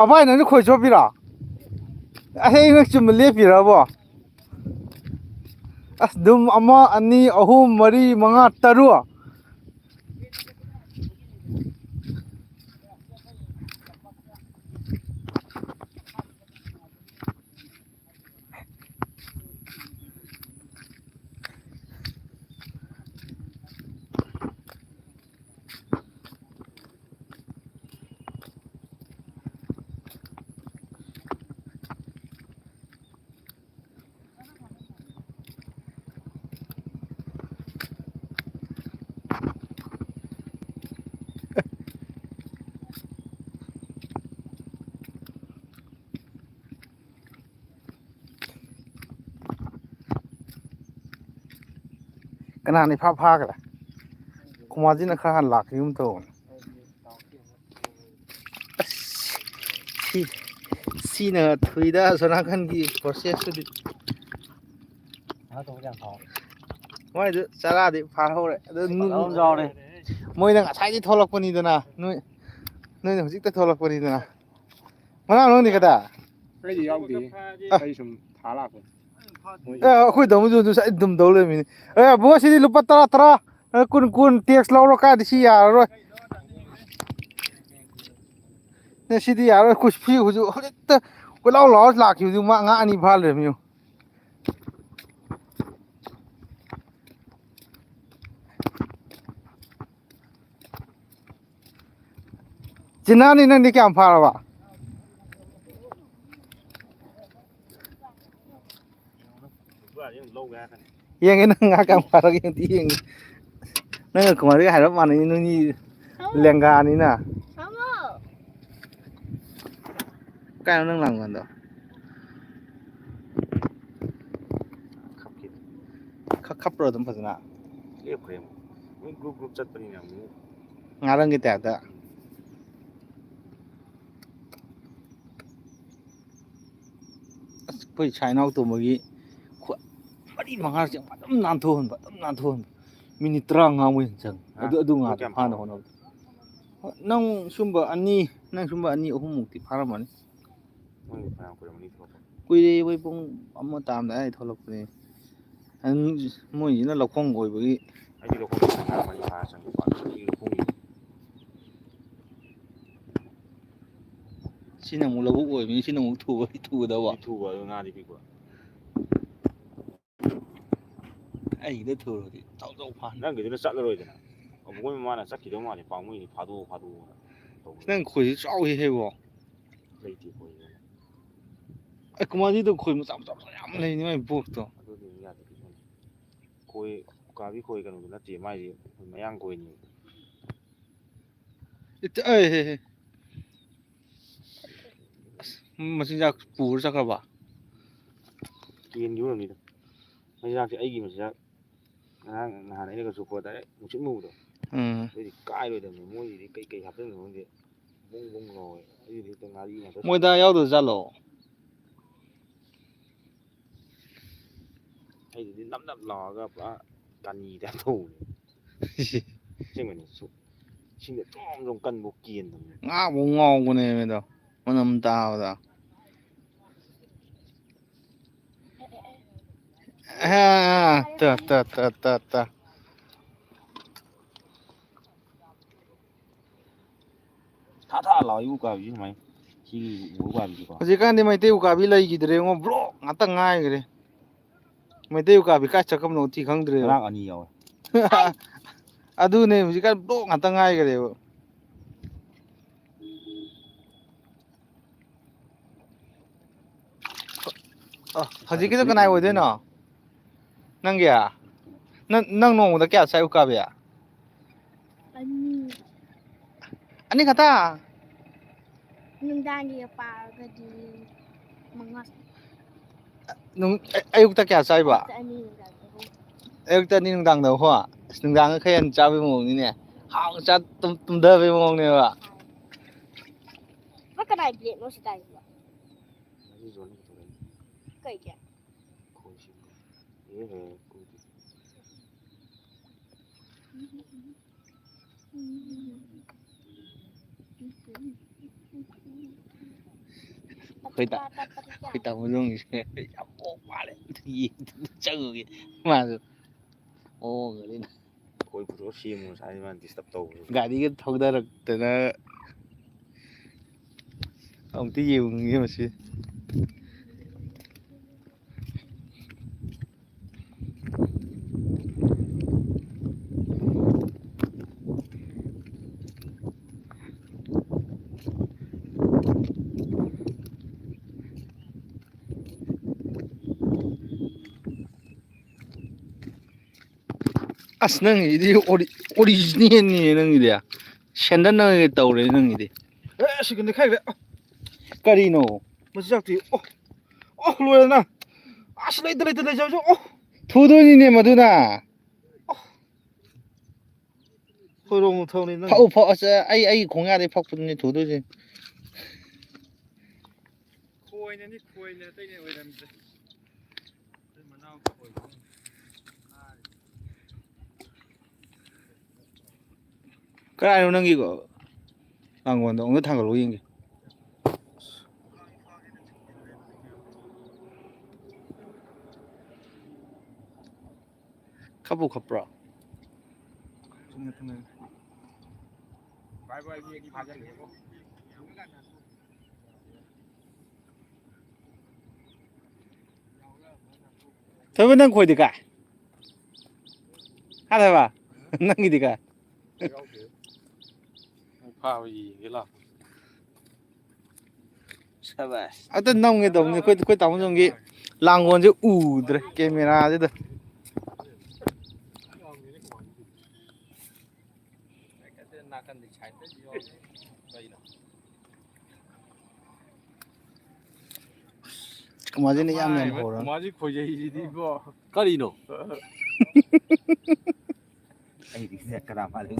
ꯑꯚꯥꯏ ꯅꯪꯅ ꯈꯣꯏ ꯆꯣꯞꯄꯤꯔꯣ ꯑꯍꯤꯡ ꯆꯨꯝꯅ ꯂꯦꯞꯄꯤꯔꯕꯣ ꯑꯁ ꯑꯗꯨꯝ 1 2 3 4 5 6 ꯀꯅꯥꯅ ꯏꯐꯥ ꯐꯥꯈ꯭ꯔꯦ ꯈꯨꯃꯥꯁꯤꯅ ꯈꯔ ꯍꯥꯟꯅ ꯂꯥꯛꯈꯤꯒꯨꯝ ꯇꯧꯕꯅꯦ ꯁꯤꯅ ꯊꯨꯏꯗ ꯁꯣꯅꯥꯀꯟꯒꯤ ꯄ꯭ꯔꯣꯁꯦꯁꯇꯨꯗꯤ ꯃꯣꯏꯗꯨ ꯆꯔꯥꯗꯤ ꯐꯥꯍꯧꯔꯦ ꯑꯗꯨ ꯃꯣꯏꯅ ꯉꯁꯥꯏꯗꯤ ꯊꯣꯛꯂꯛꯄꯅꯤꯗꯅ ꯅꯣꯏꯅ ꯍꯧꯖꯤꯛꯇ ꯊꯣꯛꯂꯛꯄꯅꯤꯗꯅ ꯃꯅꯥꯎ ꯅꯪꯗꯤ ꯀꯗꯥ ꯑꯩꯗꯤ ꯌꯥꯎꯗꯦ ꯑꯩ ꯁꯨꯝ ꯊꯥ ꯂꯥꯛꯄꯅꯤ ꯑꯩꯈꯣꯏꯗꯧꯁꯨ ꯉꯁꯥꯏ ꯑꯗꯨꯝ ꯇꯧ ꯂꯩꯔꯝꯃꯤꯅꯤ ꯕꯣꯁ ꯁꯤꯗꯤ ꯂꯨꯄꯥ 10 10 ꯇꯦꯛꯁ ꯂꯧꯔꯣ ꯀꯥꯏꯗꯤ ꯁꯤ ꯌꯥꯔꯔꯣꯏ ꯁꯤꯗꯤ ꯌꯥꯔꯣꯏ ꯐꯤ ꯍꯧꯖꯤꯛꯇ ꯀꯣꯏꯂꯥꯎ ꯂꯥꯎꯔ ꯂꯥꯛꯈꯤꯕꯗꯨ ꯃꯥ ꯉꯥ 2 ꯐꯥ ꯂꯩꯔꯝꯃꯤ ꯆꯤꯅꯥꯅꯤ ꯅꯪꯗꯤ ꯀꯌꯥꯝ ꯐꯥꯔꯕ ꯌꯦꯡꯒꯦ ꯅꯪ ꯉꯥ ꯀꯌꯥꯝ ꯐꯥꯔꯒꯦ ꯑꯝꯇ ꯌꯦꯡꯒꯦ ꯅꯪꯒ ꯀꯨꯃꯥꯔꯤꯒ ꯍꯥꯏꯔꯞ ꯃꯥꯟꯅꯩ ꯅꯣꯏꯅꯤ ꯂꯦꯡꯒꯥꯅꯤꯅ ꯀꯥꯏꯅꯣ ꯅꯪ ꯂꯥꯡꯒꯥꯟꯗꯣ ꯈꯞꯄ꯭ꯔꯣ ꯑꯗꯨꯝ ꯐꯖꯅ ꯂꯦꯞꯈ꯭ꯔꯦ ꯃꯣꯏ ꯒ꯭ꯔꯨꯞ ꯆꯠꯄꯅꯤꯅ ꯑꯃꯨꯛ ꯉꯥꯔꯪꯒꯤ ꯇꯥꯏꯞꯇ ꯑꯁ ꯑꯩꯈꯣꯏ ꯁꯥꯏ ꯏꯅꯥꯎ ꯇꯣꯝꯕꯒꯤ 4 5 ꯑꯗꯨꯝ ꯅꯥꯟꯊꯣꯛꯍꯟꯕ ꯃꯤꯅꯤꯠ 35 ꯍꯦꯟꯅ ꯆꯪꯉꯦ ꯑꯗꯨ ꯉꯥꯗꯣ ꯐꯥꯅ ꯍꯣꯠꯅꯕꯗ ꯅꯪ ꯁꯨꯝꯕ 2 3 ꯃꯨꯛꯇꯤ ꯐꯥꯔꯝꯃꯅꯤ ꯀꯨꯏꯔꯦ ꯑꯩꯈꯣꯏ ꯄꯨꯡ 1 ꯇꯥꯔꯝꯗꯥꯏ ꯑꯗꯥꯏꯗ ꯊꯣꯛꯂꯛꯄꯅꯦ ꯃꯣꯏꯁꯤꯅ ꯂꯧꯈꯣꯡ ꯑꯣꯏꯕꯒꯤ ꯁꯤꯅ ꯑꯃꯨꯛ ꯂꯧꯕꯨꯛ ꯑꯣꯏꯕꯅꯤ ꯁꯤꯅ ꯑꯃꯨꯛ ꯊꯨꯒꯗꯕ ꯑꯗꯨ ꯉꯥꯗꯤ ꯄꯤꯛꯄ ꯑꯩꯒꯤꯗ ꯊꯨꯔꯗꯤ ꯆꯧ ꯐꯥꯅꯤ ꯅꯪꯒꯤꯗꯨꯅ ꯆꯠꯂꯔꯣꯏꯗꯅ ꯑꯃꯨꯛ ꯃꯥꯅ ꯆꯠꯈꯤꯗꯧ ꯃꯥꯜꯂꯦ ꯄꯥꯝꯃꯨꯏ ꯐꯥꯗꯣꯛꯑꯣꯅ ꯅꯪ ꯈꯣꯏꯁꯤ ꯆꯥꯎꯏꯍꯦ ꯏꯕꯣ ꯂꯩꯇꯦ ꯈꯣꯏ ꯀꯨꯃꯥꯔꯖꯤꯗꯣ ꯈꯣꯏ ꯃꯆꯥ ꯌꯥꯝ ꯂꯩꯅꯤ ꯃꯥꯏ ꯕꯣꯛꯁꯇꯣ ꯑꯗꯨꯗꯤ ꯌꯥꯗꯦ ꯈꯣꯏ ꯎꯀꯥꯕꯤ ꯈꯣꯏ ꯀꯩꯅꯣꯗꯨ ꯅꯠꯇꯦ ꯃꯥꯏꯗꯤ ꯃꯌꯥꯡ ꯈꯣꯏꯅꯤ ꯃꯆꯤꯟꯖꯥꯛ ꯄꯨꯔ ꯆꯠꯈ꯭ꯔꯕ ꯀꯦꯟꯒꯤ ꯑꯣꯏꯔꯝꯅꯤꯗ ꯃꯆꯤꯟꯖꯥꯛꯁꯦ ꯑꯩꯒꯤ ꯃꯆꯤꯟꯖꯥꯛ ꯉꯔꯥꯡ ꯅꯍꯥꯟ ꯑꯩꯅꯒ ꯆꯨꯞꯄ ꯗꯥꯏꯔꯦꯛ ꯃꯨꯁꯤꯟ ꯃꯨꯕꯗꯣ ꯑꯗꯨꯏꯗꯤ ꯀꯥꯏꯔꯣꯏꯗꯕꯅꯤ ꯃꯣꯏꯒꯤꯗꯤ ꯀꯩ ꯍꯥꯞꯆꯤꯟꯕꯅꯣ ꯈꯪꯗꯦ ꯕꯨꯡ ꯕꯨꯡ ꯂꯥꯎꯋꯦ ꯑꯩꯒꯤꯗꯤ ꯍꯦꯛꯇ ꯉꯥꯔꯤ ꯉꯥꯛꯇ ꯃꯣꯏꯗꯥ ꯌꯥꯎꯗ꯭ꯔ ꯖꯥꯠꯂꯣ ꯑꯩꯗꯨꯗꯤ ꯅꯞ ꯅꯞ ꯂꯥꯎꯔꯒ ꯄꯨꯔꯥ ꯀꯥꯅꯤ ꯇꯥꯏꯞ ꯇꯧꯕꯅꯦ ꯑꯁꯦꯡꯕꯩꯅꯦ ꯏꯁꯤꯡꯗ ꯖꯣꯝ ꯖꯣꯝ ꯀꯟꯕꯧ ꯀꯦꯟꯗꯕꯅꯦ ꯉꯥꯕꯧ ꯉꯥꯎꯕꯅꯦꯃꯤ ꯑꯗꯣ ꯃꯅꯝ ꯇꯥꯕꯗ ꯊꯥ ꯊꯥ ꯂꯥꯎꯋꯤ ꯎꯀꯥꯕꯤꯁꯦ ꯁꯨꯃꯥꯏꯅ ꯁꯤꯒꯤ ꯎꯀꯥꯕꯤꯁꯤꯀꯣ ꯍꯧꯖꯤꯛꯀꯥꯟꯗꯤ ꯃꯩꯇꯩ ꯎꯀꯥꯕꯤ ꯂꯩꯈꯤꯗ꯭ꯔꯦꯉꯣ ꯕ꯭ꯂꯣꯛ ꯉꯥꯛꯇ ꯉꯥꯏꯈ꯭ꯔꯦ ꯃꯩꯇꯩ ꯎꯀꯥꯕꯤ ꯀꯥꯏ ꯆꯠꯈ꯭ꯔꯕꯅꯣ ꯊꯤ ꯈꯪꯗ꯭ꯔꯦꯕ ꯉꯔꯥꯡ 2 ꯌꯥꯎꯋꯦ ꯑꯗꯨꯅꯦ ꯍꯧꯖꯤꯛꯀꯥꯟ ꯕ꯭ꯂꯣꯛ ꯉꯥꯛꯇ ꯉꯥꯏꯈ꯭ꯔꯦꯕ ꯍꯧꯖꯤꯛꯀꯤꯗꯣ ꯀꯅꯥꯏ ꯑꯣꯏꯗꯣꯏꯅꯣ ꯅꯪꯒꯤ ꯅꯪ ꯅꯣꯡꯃꯗ ꯀꯌꯥ ꯆꯥꯏ ꯎꯀꯥꯕꯤ ꯑꯅꯤ ꯈꯛꯇ ꯅꯨꯡꯗꯥꯡꯒꯤꯒ ꯄꯥꯔꯒꯗꯤ 5 ꯑꯌꯨꯛꯇ ꯀꯌꯥ ꯆꯥꯏꯕ ꯑꯌꯨꯛꯇ 2 ꯅꯨꯡꯗꯥꯡꯗ 3 ꯑꯌꯨꯛꯇ 2 ꯅꯨꯡꯗꯥꯡꯗ 3 ꯑꯁ ꯅꯨꯡꯗꯥꯡꯒ ꯈꯔ ꯍꯦꯟꯅ ꯆꯥꯕꯒꯤ ꯃꯑꯣꯡꯅꯤꯅꯦ ꯍꯥꯎꯅ ꯆꯥ ꯇꯨꯝꯊꯕꯒꯤ ꯃꯑꯣꯡꯅꯦꯕ ꯀꯅꯥꯏ ꯕ꯭ꯂꯦꯛꯅꯣ ꯁꯤ ꯇꯥꯏꯁꯤꯕꯣ ꯉꯁꯤ ꯖꯣꯟꯅꯤ ꯄꯨꯊꯣꯔꯛꯏ ꯀꯩꯒꯤ ꯈꯣꯏꯁꯤꯡꯗꯣ ꯀꯨꯏꯗꯤ ꯑꯩꯈꯣꯏ ꯇꯥꯃꯣꯗꯣꯡꯒꯤꯁꯦ ꯌꯥꯝ ꯑꯣꯛ ꯃꯥꯜꯂꯦ ꯆꯪꯉꯨꯒꯦ ꯃꯥꯁꯨ ꯑꯣꯒꯅꯤꯅ ꯈꯣꯏ ꯄꯨꯊꯣꯛꯑ ꯁꯦꯝꯃꯨ ꯉꯁꯥꯏ ꯃꯥꯅ ꯗꯤꯁꯇꯔꯕ ꯇꯧꯕꯗꯨ ꯒꯥꯔꯤꯒ ꯊꯧꯗꯔꯛꯇꯅ ꯑꯃꯨꯛꯇ ꯌꯦꯡꯉꯨꯒꯦ ꯃꯁꯤ ꯑꯁ ꯅꯪꯒꯤꯗꯤ ꯑꯣꯔꯤꯖꯤꯅꯦꯜꯅꯤꯅꯦ ꯅꯪꯒꯤꯗꯤ ꯁꯦꯟꯗꯟꯅ ꯇꯧꯔꯦ ꯅꯪꯒꯤꯗꯤ ꯁꯤꯒꯟꯗꯤ ꯈꯥꯏꯈ꯭ꯔꯦ ꯀꯔꯤꯅꯣ ꯃꯆꯤꯟꯖꯥꯛꯇꯤ ꯂꯣꯏꯔꯦꯅ ꯑꯁ ꯂꯩꯇ ꯂꯩꯖꯕꯁꯨ ꯊꯨꯗꯣꯏꯅꯤꯅꯦ ꯃꯗꯨꯅ ꯈꯣꯏꯔꯣꯡ ꯊꯧꯅꯤ ꯅꯪ ꯐꯛ ꯑꯩ ꯈꯣꯡꯌꯥꯗꯩ ꯐꯛꯄꯗꯨꯅꯤ ꯊꯨꯗꯣꯏꯁꯦ ꯈꯣꯏꯅꯅꯤ ꯈꯣꯏꯅ ꯑꯇꯩꯅ ꯑꯣꯏꯔꯝꯗ꯭ꯔꯦ ꯃꯅꯥꯎ ꯈꯣꯏ ꯀꯔꯥꯏꯅꯣ ꯅꯪꯒꯤꯀꯣ ꯃꯥꯡꯒꯣꯟꯗꯣ ꯑꯃꯨꯛꯇ ꯊꯥꯡꯒꯠꯂꯛꯑꯣ ꯌꯦꯡꯒꯦ ꯈꯞꯄꯨ ꯈꯞꯄ꯭ꯔꯣ ꯊꯣꯏꯕ ꯅꯪ ꯈꯣꯏꯗꯤ ꯀꯥꯏ ꯊꯣꯏꯕ ꯅꯪꯒꯤꯗꯤ ꯀꯥꯏ ꯐꯥꯕ ꯌꯦꯡꯒꯦ ꯂꯥꯛꯄ ꯑꯝꯇ ꯅꯝꯒꯦ ꯇꯧꯕꯅꯤ ꯑꯩꯈꯣꯏ ꯇꯥꯃꯣꯖꯣꯝꯒꯤ ꯂꯥꯡꯒꯣꯜꯁꯦ ꯎꯗ꯭ꯔꯦ ꯀꯦꯃꯦꯔꯥꯁꯤꯗ ꯅꯥꯀꯟꯗꯤ ꯁꯥꯏꯗ ꯀꯩꯅꯣ ꯀꯃꯥꯁꯤꯅ ꯌꯥꯝ ꯍꯧꯔ ꯃꯥꯁꯤ ꯈꯣꯏꯖꯩꯁꯤꯗꯤꯀꯣ ꯀꯔꯤꯅꯣ ꯑꯩꯗꯤ ꯀꯅꯥ ꯃꯥꯜꯂꯤ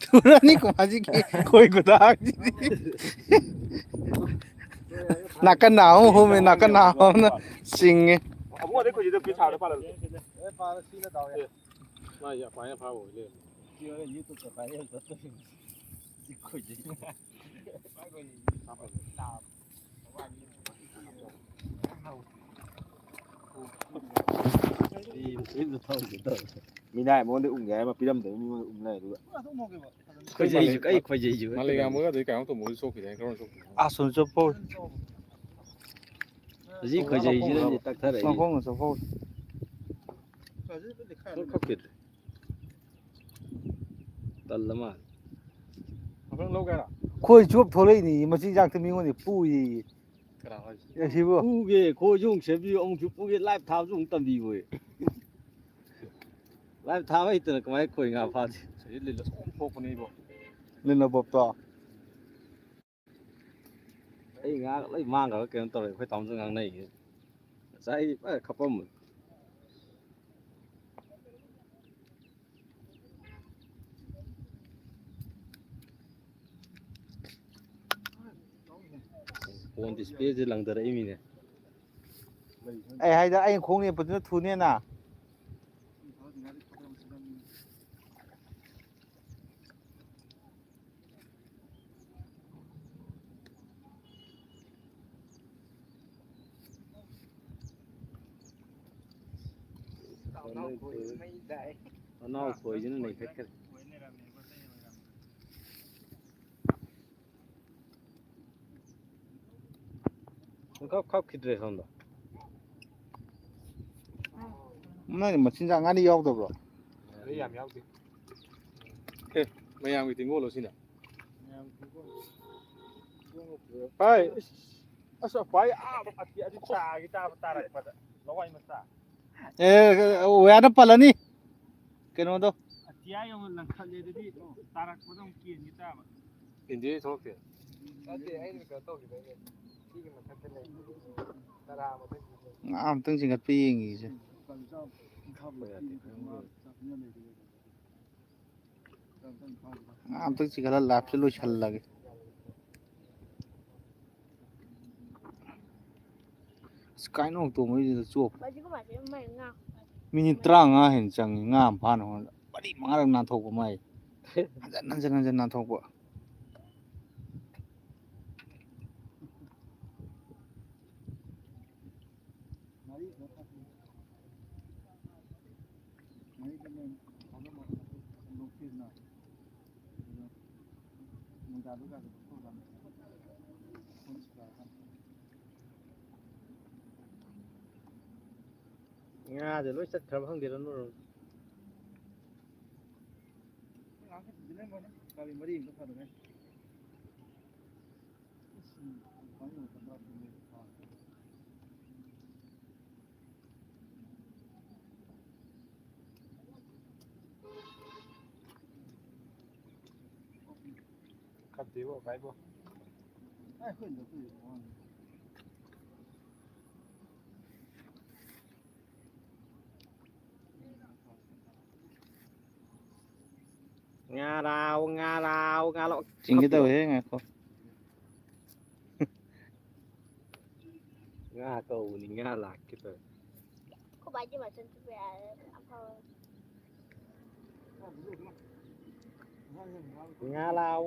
ꯊꯨꯔꯅꯤ ꯀꯃꯥꯁꯤꯒꯤ ꯈꯣꯏ ꯈꯨꯇꯥꯡꯁꯤꯗꯤ ꯅꯥꯀꯟ ꯅꯥꯝ ꯑꯃ ꯍꯨꯝꯃꯦ ꯅꯥꯀꯟ ꯅꯥꯝ ꯑꯃꯅ ꯆꯤꯡꯉꯦ ꯑꯕꯨꯡꯉꯣ ꯈꯣꯏꯖꯤꯗ ꯐꯤ ꯁꯥꯔ ꯄꯥꯜꯍꯜꯂꯨ ꯃꯥ ꯄꯥꯏꯅ ꯐꯥꯕ ꯑꯣꯏ ꯂꯩꯔꯝꯃꯦ ꯌꯨꯇꯨꯕꯇ ꯚꯥꯏꯔꯦꯜ ꯆꯠꯇꯣꯏꯅꯤ ꯈꯣꯏꯖꯩ ꯃꯤꯅꯥꯏ ꯃꯉꯣꯟꯗ ꯎꯪꯒꯦ ꯍꯥꯏꯔ ꯄꯤꯔꯝꯗꯕ ꯃꯤꯉꯣꯟꯗ ꯎꯪ ꯂꯩ ꯑꯗꯨꯒ ꯈꯣꯏꯖꯩꯁꯨ ꯀꯩ ꯈꯣꯏꯖꯩꯁꯨ ꯃꯥꯂꯦꯝꯉꯥꯡꯕꯒꯗꯤ ꯀꯩꯅꯣ ꯇꯧꯕꯒꯤ ꯆꯣꯛꯈꯤꯗꯥꯏ ꯀꯔꯝꯕ ꯆꯣꯛꯈꯤꯗꯥꯏ ꯑꯁꯣꯝ ꯆꯠꯐꯧ ꯍꯧꯖꯤꯛ ꯈꯣꯏꯖꯩꯁꯤꯅꯅꯦ ꯇꯛꯊꯔꯛꯏ ꯃꯈꯣꯡꯅ ꯆꯠꯐꯧ ꯈꯛꯈꯤꯗ꯭ꯔꯦ ꯇꯜꯂ ꯃꯥꯜꯂꯦ ꯉꯥꯛꯇꯪ ꯂꯧꯒꯦ ꯍꯥꯏꯔꯣ ꯈꯣꯏ ꯆꯣꯞ ꯊꯣꯛꯂꯛꯏꯅꯤ ꯃꯆꯤꯟꯖꯥꯛꯇ ꯃꯤꯉꯣꯟꯗ ꯄꯨꯏꯌꯦ ꯀꯅꯥ ꯍꯥꯏꯁꯦ ꯁꯤꯕꯨ ꯄꯨꯒꯦ ꯈꯣꯏꯁꯨ ꯑꯃꯨꯛ ꯁꯦꯝꯕꯤꯌꯨ ꯑꯃꯨꯛꯁꯨ ꯄꯨꯒꯦ ꯂꯥꯏꯚ ꯊꯥꯕꯁꯨ ꯑꯃꯨꯛ ꯇꯝꯕꯤꯌꯨ ꯂꯥꯏꯚ ꯊꯥꯕ ꯍꯩꯇꯅ ꯀꯃꯥꯏꯅ ꯈꯣꯏ ꯉꯥ ꯐꯥꯗꯦ ꯁꯤꯗꯤ ꯂꯤꯜ ꯑꯆꯧꯕ ꯊꯣꯛꯄꯅꯦ ꯏꯕꯣ ꯂꯤꯜꯂꯕꯣꯞꯇꯣ ꯑꯩ ꯉꯥ ꯂꯣꯏ ꯃꯥꯡꯈ꯭ꯔꯒ ꯀꯩꯅꯣ ꯇꯧꯔꯦ ꯑꯩꯈꯣꯏ ꯇꯥꯃꯣꯁꯨ ꯉꯥꯡꯅꯩꯌꯦ ꯉꯁꯥꯏ ꯐꯖꯅ ꯈꯞꯄꯝꯕꯅꯤ ꯐꯣꯟ ꯗꯤꯁꯄ꯭ꯂꯦꯁꯦ ꯂꯪꯊꯔꯛꯏꯃꯤꯅꯦ ꯑꯩ ꯍꯥꯏꯗ ꯑꯩꯅ ꯈꯣꯡ ꯅꯦꯠꯄꯗꯨꯅ ꯊꯨꯅꯦꯅ ꯅꯅꯥꯎ ꯈꯣꯏꯁꯤꯅ ꯅꯩꯈꯠꯈ꯭ꯔꯦ ꯁꯨꯡꯈꯞ ꯈꯞꯈꯤꯗ꯭ꯔꯦ ꯁꯣꯝꯗ ꯅꯪ ꯃꯆꯤꯟꯖꯥꯛ ꯉꯥꯔꯤ ꯌꯥꯎꯗꯕ꯭ꯔꯣ ꯑꯩ ꯌꯥꯝ ꯌꯥꯎꯗꯦ ꯃꯌꯥꯝꯒꯤ ꯇꯤꯡꯒꯣꯜꯂꯣ ꯁꯤꯅ ꯚꯥꯏ ꯑꯁ ꯈ꯭ꯋꯥꯏ ꯑꯇꯤ ꯑꯗꯨ ꯇꯥꯔꯛꯄꯗ ꯂꯋꯥꯏ ꯃꯆꯥ ꯋꯦꯌꯥꯔꯅ ꯄꯜꯂꯅꯤ ꯀꯩꯅꯣꯗꯣ ꯑꯇꯤꯌꯥ ꯌꯧꯅ ꯂꯪꯈꯠꯂꯦ ꯑꯗꯨꯗꯤ ꯇꯥꯔꯛꯄꯗ ꯑꯃꯨꯛ ꯀꯦꯟꯒꯤ ꯇꯥꯕ ꯏꯟꯗꯤꯌꯥ ꯊꯣꯛꯂꯛꯇꯦ ꯅꯠꯇꯦ ꯑꯩꯅ ꯀꯩꯅꯣ ꯇꯧꯈꯤꯕꯩꯅꯦ ꯁꯤꯒꯤ ꯃꯊꯛꯇ ꯂꯩ ꯇꯔꯥ ꯃꯊꯛꯇ ꯉꯥ ꯑꯝꯇꯪ ꯆꯤꯡꯈꯠꯄ ꯌꯦꯡꯉꯤꯁꯦ ꯉꯥ ꯑꯝꯇꯪ ꯆꯤꯡꯈꯠꯂ ꯂꯥꯏꯐꯁꯦ ꯂꯣꯏꯁꯜꯂꯒꯦ ꯀꯥꯏꯅꯣ ꯇꯣꯡꯕꯩꯁꯤꯗ ꯆꯣꯞ Bajiku masih main ngah. Minute 35 ꯍꯦꯟꯅ ꯆꯪꯉꯤ ꯉꯥ ꯑꯃ ꯐꯥꯅ ꯍꯣꯠꯅꯕꯗ ꯃꯔꯤ ꯃꯉꯥꯔꯛ ꯅꯥꯟꯊꯣꯛꯄ ꯃꯥꯏ ꯍꯟꯖꯟ ꯅꯥꯟꯊꯣꯛꯄ ꯉꯥꯁꯦ ꯂꯣꯏ ꯆꯠꯈ꯭ꯔꯕ ꯈꯪꯗꯦꯗ ꯅꯣꯏꯔꯣꯝ ꯈꯠꯇꯦꯕꯣ ꯚꯥꯏꯕꯣ ꯉꯥ ꯆꯤꯡꯒꯦ ꯇꯧꯋꯦꯍꯦ ꯉꯥꯏꯈꯣ ꯉꯥ ꯀꯧꯕꯅꯤ ꯉꯥ ꯂꯥꯛꯀꯦ ꯇꯧꯋꯦ Kok baji macam tu ya? Apa? ꯉꯥ ꯂꯥꯎ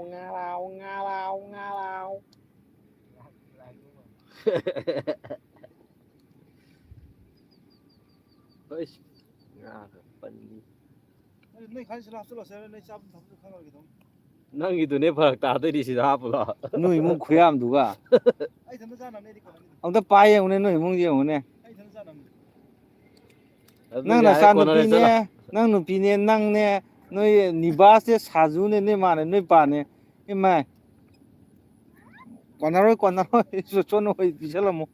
ꯍꯣꯏ ꯉꯥꯒ ꯄꯜꯂꯤ ꯅꯪꯒꯤꯗꯨꯅꯦ ꯐꯔꯛ ꯇꯥꯗꯣꯏꯔꯤ ꯁꯤꯗ ꯍꯥꯞꯄꯨꯂꯣ ꯅꯣꯏ ꯏꯃꯨꯡ ꯈꯨꯌꯥꯝꯗꯨꯒ ꯑꯝꯇ ꯄꯥꯏ ꯌꯦꯡꯉꯨꯅꯦ ꯅꯣꯏ ꯏꯃꯨꯡꯁꯦ ꯌꯦꯡꯉꯨꯅꯦ ꯅꯪ ꯅꯆꯥꯅꯨꯄꯤꯅꯦ ꯅꯪ ꯅꯨꯄꯤꯅꯦ ꯅꯪꯅꯦ ꯅꯣꯏ ꯅꯤꯕꯥꯁꯅꯦ ꯁꯥꯖꯨꯅꯦ ꯅꯣꯏ ꯃꯥꯅꯦ ꯅꯣꯏ ꯄꯥꯅꯦ ꯏꯃꯥꯏ ꯀꯣꯟꯅꯔꯣꯏ ꯆꯣꯠꯅ ꯄꯤꯁꯜꯂꯝꯃꯨ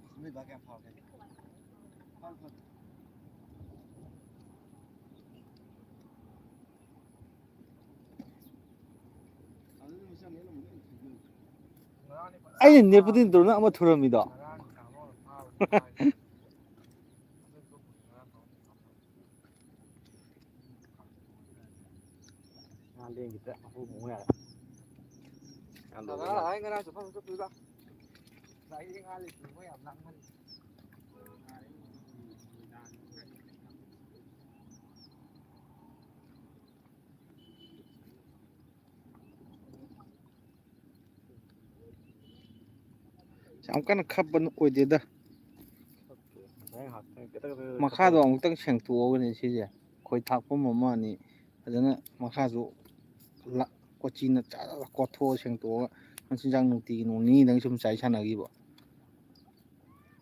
ꯑꯩꯅ ꯅꯦꯞꯄꯗꯤ ꯅꯠꯇ꯭ꯔꯣ ꯅꯪ ꯑꯃ ꯊꯨꯔꯝꯃꯤꯗꯣ ꯌꯥꯝ ꯀꯟꯅ ꯈꯞꯄ ꯑꯣꯏꯗꯦꯗ ꯃꯈꯥꯗꯣ ꯑꯃꯨꯛꯇꯪ ꯁꯦꯡꯇꯣꯛꯑꯒꯅꯦ ꯁꯤꯁꯦ ꯈꯣꯏ ꯊꯥꯛꯐꯝ ꯑꯃ ꯑꯅꯤ ꯐꯖꯅ ꯃꯈꯥꯁꯨ ꯀꯣꯆꯤꯅ ꯀꯣꯠꯊꯣꯛꯑ ꯁꯦꯡꯇꯣꯛꯑꯒ ꯃꯆꯤꯟꯖꯥꯛ ꯅꯨꯡꯇꯤꯒꯤ ꯅꯣꯡ ꯅꯤꯅꯤꯗꯪ ꯁꯨꯝ ꯆꯥꯏ ꯁꯥꯟꯅꯈꯤꯕ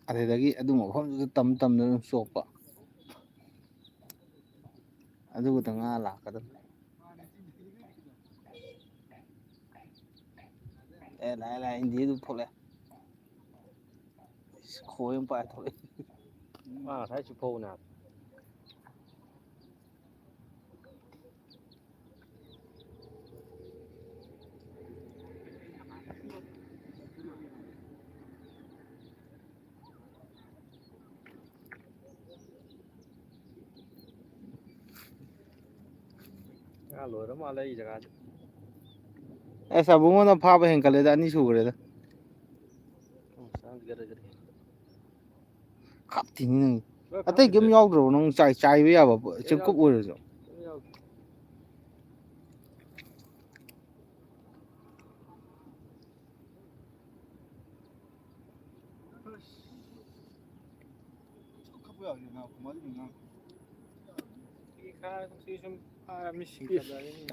ꯑꯗꯨꯗꯒꯤ ꯑꯗꯨ ꯃꯐꯝꯗꯨꯗ ꯇꯝꯅ ꯑꯗꯨꯝ ꯆꯣꯞꯄ ꯑꯗꯨꯒꯗ ꯉꯥ ꯂꯥꯛꯀꯗꯕ ꯂꯥꯛꯑꯦ ꯏꯟꯗꯤꯌꯥ ꯑꯗꯨꯝ ꯊꯣꯛꯂꯛꯑꯦ ꯈꯣꯏ ꯑꯃ ꯄꯥꯏ ꯊꯣꯛꯂꯛꯑꯦ ꯉꯁꯥꯏ ꯆꯨꯞꯐꯧꯅꯦ ꯉꯥ ꯂꯣꯏꯔ ꯃꯥꯜꯂꯦ ꯑꯩ ꯖꯒꯥꯁꯦ ꯑꯁ ꯑꯕꯨꯡꯉꯣꯅ ꯐꯥꯕ ꯍꯦꯟꯒꯠꯂꯦꯗ ꯑꯅꯤ ꯁꯨꯈ꯭ꯔꯦꯗ ꯈꯞꯇꯤꯅꯤ ꯅꯪ ꯑꯇꯩ ꯀꯩꯝ ꯌꯥꯎꯗ꯭ꯔꯕꯣ ꯅꯪ ꯆꯥꯏꯕ ꯌꯥꯕ ꯆꯦꯡꯀꯨꯞ ꯑꯣꯏꯔꯁꯨ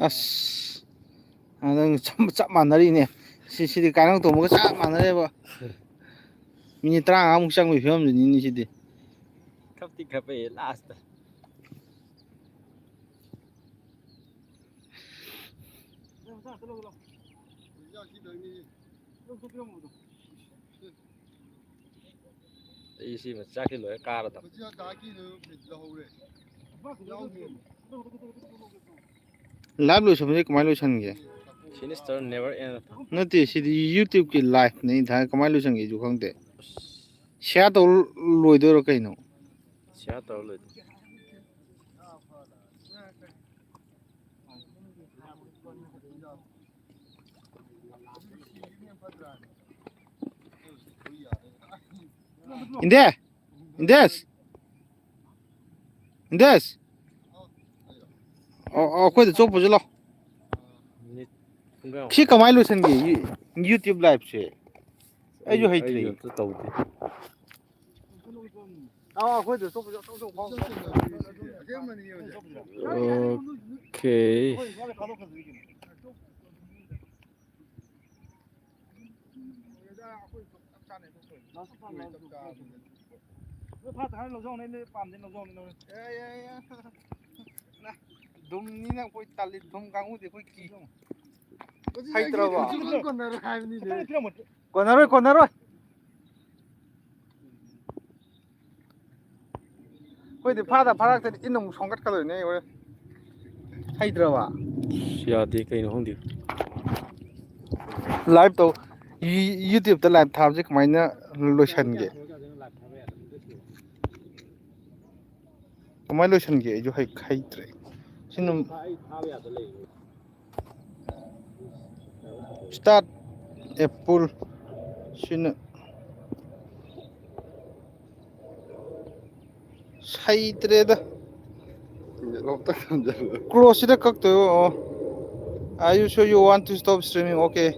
ꯑꯁ ꯅꯪ ꯆꯞ ꯃꯥꯟꯅꯔꯤꯅꯦ ꯁꯤꯗꯤ ꯀꯥꯏꯅ ꯇꯣꯡꯕꯒ ꯆꯞ ꯃꯥꯟꯅꯔꯦꯕ ꯃꯤꯅꯤꯠ 35ꯃꯨꯛ ꯆꯪꯕꯒꯤ ꯐꯤꯕꯝꯗꯨꯅꯤꯅꯦ ꯁꯤꯗꯤ ꯈꯞꯇꯤ ꯈꯞꯄꯦ ꯂꯥꯁꯇ ꯑꯩ ꯁꯤ ꯃꯆꯥꯛꯀꯤ ꯂꯣꯏꯔ ꯀꯥꯔꯗꯕ ꯍꯧꯖꯤꯛ ꯗꯥꯒꯤꯗꯨ ꯂꯧꯍꯧꯔꯦ ꯌꯥꯎꯗꯦ ꯂꯥꯏꯚ ꯂꯣꯏꯁꯟꯕꯁꯦ ꯀꯃꯥꯏꯅ ꯂꯣꯏꯁꯟꯒꯦ ꯁꯤꯅꯤꯁꯇꯔ ꯅꯦꯚꯔ ꯑꯦꯟ ꯅꯠꯇꯦ ꯁꯤꯗꯤ ꯌꯨꯇ꯭ꯌꯨꯕꯀꯤ ꯂꯥꯏꯚꯅꯤ ꯊꯥꯏ ꯀꯃꯥꯏꯅ ꯂꯣꯏꯁꯟꯒꯦ ꯑꯩꯁꯨ ꯈꯪꯗꯦ ꯁꯤꯌꯥꯔ ꯇꯧꯔ ꯂꯣꯏꯗꯣꯏꯔꯣ ꯀꯩꯅꯣ ꯁꯤꯌꯥꯔ ꯇꯧꯔ ꯂꯣꯏꯗꯣꯏ ꯏꯟꯗꯦ ꯏꯟꯗꯦꯁ ꯏꯟꯗꯦꯁ ꯑꯩꯈꯣꯏꯗ ꯆꯣꯞꯄꯨꯁꯤ ꯂꯥꯛꯑꯣ ꯃꯤꯅꯤꯠ ꯄꯨꯡꯒꯥꯏ ꯁꯤ ꯀꯃꯥꯏꯅ ꯂꯣꯏꯁꯟꯒꯦ ꯌꯨꯇ꯭ꯌꯨꯕ ꯂꯥꯏꯚꯁꯦ ꯑꯩꯁꯨ ꯍꯩꯇ꯭ꯔꯤ ꯑꯝꯇ ꯇꯧꯗꯦ ꯑꯩꯈꯣꯏꯗ ꯆꯣꯞꯄꯨꯁꯤ ꯑꯣꯀꯦ ꯗꯨꯝꯅꯤꯅ ꯑꯩꯈꯣꯏ ꯇꯥꯜꯂꯤ ꯗꯨꯝ ꯀꯥꯡꯕꯨꯗꯤ ꯑꯩꯈꯣꯏ ꯀꯤ ꯍꯩꯇ꯭ꯔꯕ ꯀꯣꯟꯅꯔꯣꯏ ꯀꯣꯟꯅꯔꯣꯏ ꯑꯩꯈꯣꯏꯗꯤ ꯐꯥꯔꯛꯇꯗꯤ ꯏꯟ ꯑꯃꯨꯛ ꯁꯣꯟꯒꯠꯀꯗꯣꯏꯅꯦ ꯍꯣꯔꯦꯟ ꯍꯩꯇ꯭ꯔꯕ ꯌꯥꯗꯦ ꯀꯩꯅꯣ ꯈꯪꯗꯦ ꯂꯥꯏꯚ ꯇꯧ ꯌꯨꯇ꯭ꯌꯨꯕꯇ ꯂꯥꯏꯚ ꯊꯥꯕꯁꯦ ꯀꯃꯥꯏꯅ ꯂꯣꯏꯁꯟꯒꯦ ꯀꯃꯥꯏꯅ ꯂꯣꯏꯁꯟꯒꯦ ꯑꯩꯁꯨ ꯍꯩꯇ꯭ꯔꯦ ꯁꯤꯅ ꯑꯩ ꯊꯥꯕ ꯌꯥꯗ ꯂꯩ ꯁ꯭ꯇꯥꯔꯠ ꯑꯦꯄꯨꯜ ꯁꯤꯅ ꯍꯩꯇ꯭ꯔꯦꯗ ꯀ꯭ꯂꯣꯁꯁꯤꯗ ꯀꯛꯇꯣꯏꯕ ꯑꯣ Are you sure you want to stop streaming? Okay.